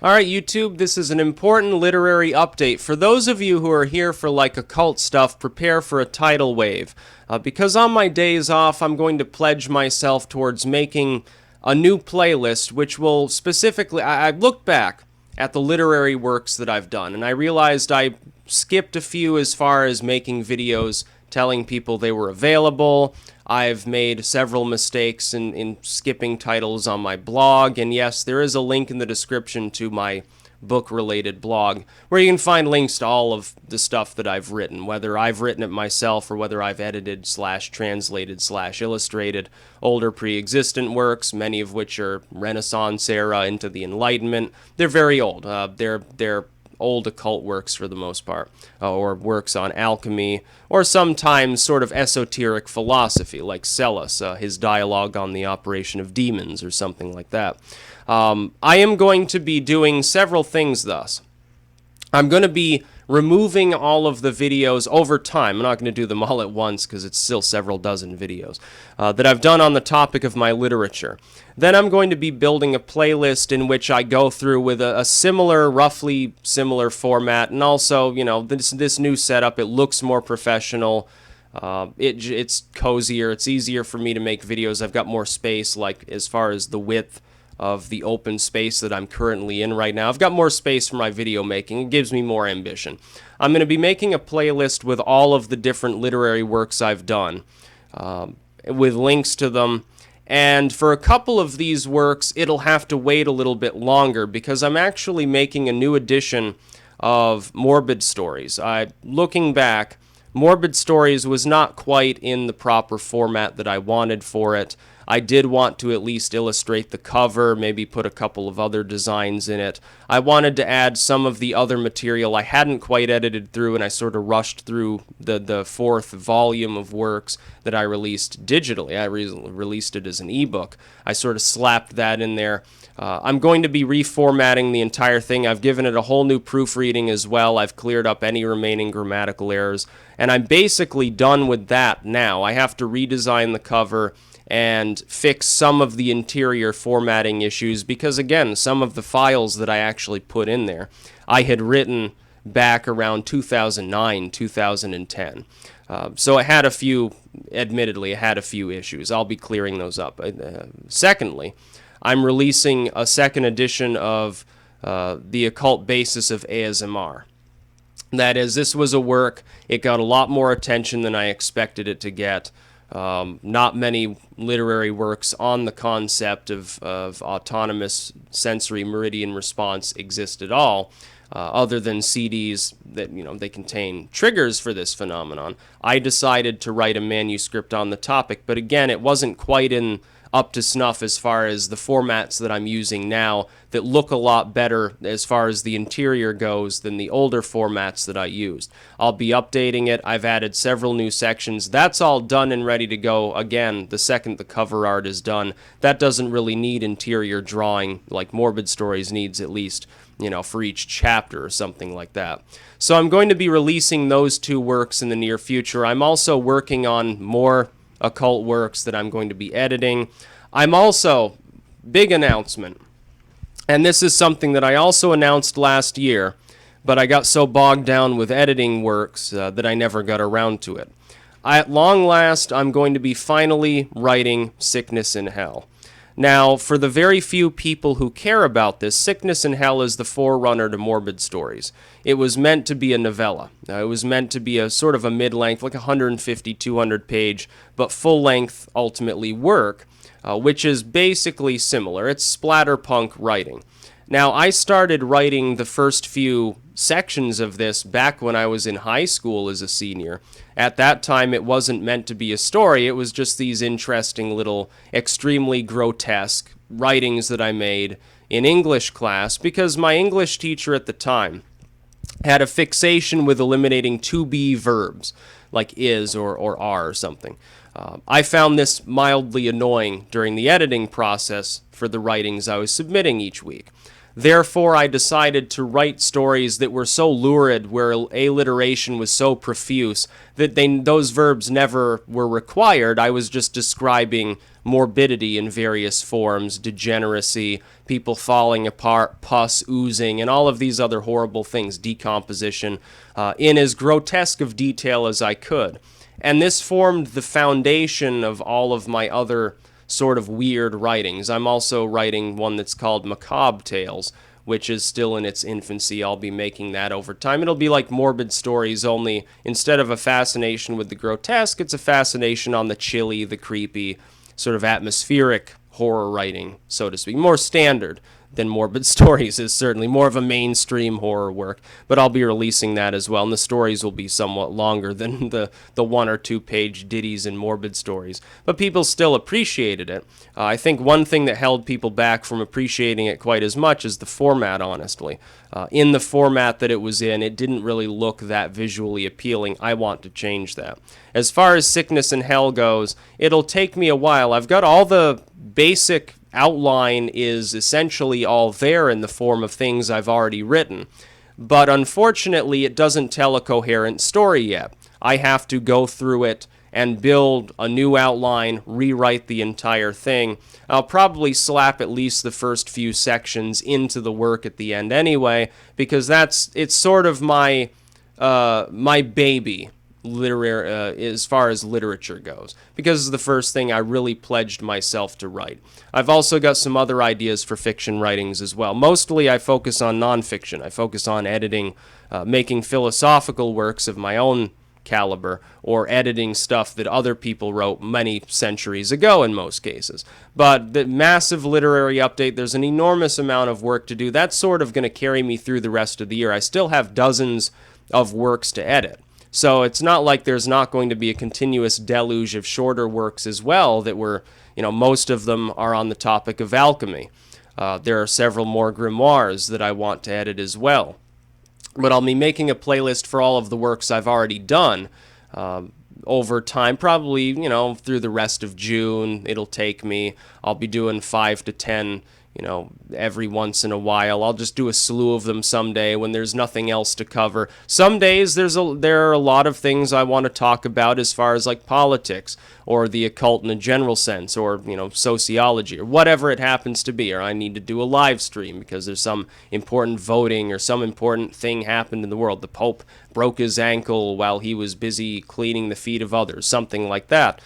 All right, YouTube, this is an important literary update. For those of you who are here for like occult stuff, prepare for a tidal wave. Because on my days off, I'm going to pledge myself towards making a new playlist, which will specifically... I looked back at the literary works that I've done, and I realized I skipped a few as far as making videos telling people they were available. I've made several mistakes in skipping titles on my blog, and yes, there is a link in the description to my book-related blog, where you can find links to all of the stuff that I've written, whether I've written it myself or whether I've edited / translated / illustrated older pre-existent works, many of which are Renaissance era into the Enlightenment. They're very old. They're old occult works for the most part, or works on alchemy, or sometimes sort of esoteric philosophy, like Celis, his dialogue on the operation of demons, or something like that. I am going to be doing several things thus. I'm going to be removing all of the videos over time. I'm not going to do them all at once because it's still several dozen videos that I've done on the topic of my literature. Then I'm going to be building a playlist in which I go through with a similar, roughly similar format, and also, you know, this new setup. It looks more professional. It's cozier. It's easier for me to make videos. I've got more space, like as far as the width of the open space that I'm currently in right now. I've got more space for my video making. It gives me more ambition. I'm going to be making a playlist with all of the different literary works I've done, with links to them. And for a couple of these works, it'll have to wait a little bit longer because I'm actually making a new edition of Morbid Stories. Looking back, Morbid Stories was not quite in the proper format that I wanted for it. I did want to at least illustrate the cover, maybe put a couple of other designs in it. I wanted to add some of the other material I hadn't quite edited through, and I sort of rushed through the fourth volume of works that I released digitally. I released it as an ebook. I sort of slapped that in there. I'm going to be reformatting the entire thing. I've given it a whole new proofreading as well. I've cleared up any remaining grammatical errors, and I'm basically done with that now. I have to redesign the cover and fix some of the interior formatting issues because, again, some of the files that I actually put in there, I had written back around 2009, 2010. So it had a few, admittedly, it had a few issues. I'll be clearing those up. Secondly, I'm releasing a second edition of The Occult Basis of ASMR. That is, this was a work, it got a lot more attention than I expected it to get. Not many literary works on the concept of autonomous sensory meridian response exist at all, other than CDs that, you know, they contain triggers for this phenomenon. I decided to write a manuscript on the topic, but again, it wasn't quite up to snuff as far as the formats that I'm using now that look a lot better as far as the interior goes than the older formats that I used. I'll be updating it. I've added several new sections. That's all done and ready to go. Again, the second the cover art is done, that doesn't really need interior drawing like Morbid Stories needs, at least, you know, for each chapter or something like that. So I'm going to be releasing those two works in the near future. I'm also working on more occult works that I'm going to be editing. I'm also, big announcement, and this is something that I also announced last year, but I got so bogged down with editing works that I never got around to it. At long last, I'm going to be finally writing Sickness in Hell. Now, for the very few people who care about this, Sickness in Hell is the forerunner to Morbid Stories. It was meant to be a novella. It was meant to be a sort of a mid-length, like 150, 200 page, but full-length, ultimately, work, which is basically similar. It's splatterpunk writing. Now, I started writing the first few sections of this back when I was in high school as a senior. At that time, it wasn't meant to be a story. It was just these interesting little, extremely grotesque writings that I made in English class because my English teacher at the time had a fixation with eliminating to-be verbs, like is or are or something. I found this mildly annoying during the editing process for the writings I was submitting each week. Therefore, I decided to write stories that were so lurid, where alliteration was so profuse, that those verbs never were required. I was just describing morbidity in various forms, degeneracy, people falling apart, pus oozing, and all of these other horrible things, decomposition, in as grotesque of detail as I could. And this formed the foundation of all of my other sort of weird writings. I'm also writing one that's called Macabre Tales, which is still in its infancy. I'll be making that over time. It'll be like morbid stories, only instead of a fascination with the grotesque, it's a fascination on the chilly, the creepy, sort of atmospheric horror writing, so to speak. More standard than morbid stories is certainly more of a mainstream horror work, but I'll be releasing that as well, and the stories will be somewhat longer than the 1 or 2 page ditties and morbid stories, but people still appreciated it. I think one thing that held people back from appreciating it quite as much is the format, honestly. In the format that it was in, it didn't really look that visually appealing. I want to change that. As far as Sickness and Hell goes, it'll take me a while. I've got all the basic outline is essentially all there in the form of things I've already written, but unfortunately it doesn't tell a coherent story yet. I have to go through it and build a new outline, rewrite the entire thing. I'll probably slap at least the first few sections into the work at the end anyway, because it's sort of my baby, as far as literature goes, because it's the first thing I really pledged myself to write. I've also got some other ideas for fiction writings as well. Mostly I focus on nonfiction. I focus on editing, making philosophical works of my own caliber, or editing stuff that other people wrote many centuries ago in most cases. But the massive literary update, there's an enormous amount of work to do. That's sort of going to carry me through the rest of the year. I still have dozens of works to edit. So it's not like there's not going to be a continuous deluge of shorter works as well that were, most of them are on the topic of alchemy. There are several more grimoires that I want to edit as well. But I'll be making a playlist for all of the works I've already done over time, probably, through the rest of June. It'll take me. I'll be doing 5 to 10 every once in a while. I'll just do a slew of them someday when there's nothing else to cover. Some days there are a lot of things I want to talk about as far as like politics or the occult in a general sense, or sociology, or whatever it happens to be, or I need to do a live stream because there's some important voting or some important thing happened in the world. The Pope broke his ankle while he was busy cleaning the feet of others, something like that.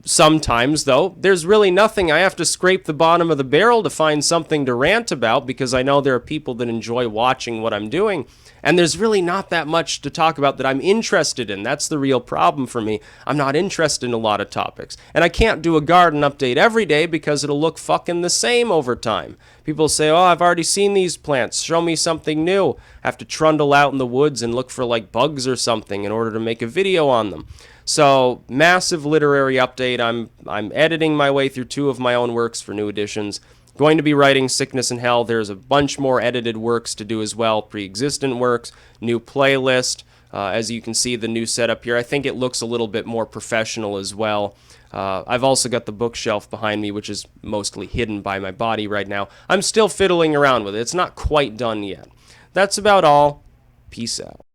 Sometimes, though, there's really nothing. I have to scrape the bottom of the barrel to find something to rant about, because I know there are people that enjoy watching what I'm doing, and there's really not that much to talk about that I'm interested in. That's the real problem for me. I'm not interested in a lot of topics, and I can't do a garden update every day because it'll look fucking the same over time. People say, oh, I've already seen these plants, show me something new. I have to trundle out in the woods and look for like bugs or something in order to make a video on them. So, massive literary update. I'm editing my way through 2 of my own works for new editions. Going to be writing Sickness and Hell. There's a bunch more edited works to do as well, pre-existent works, new playlist. As you can see, the new setup here. I think it looks a little bit more professional as well. I've also got the bookshelf behind me, which is mostly hidden by my body right now. I'm still fiddling around with it. It's not quite done yet. That's about all. Peace out.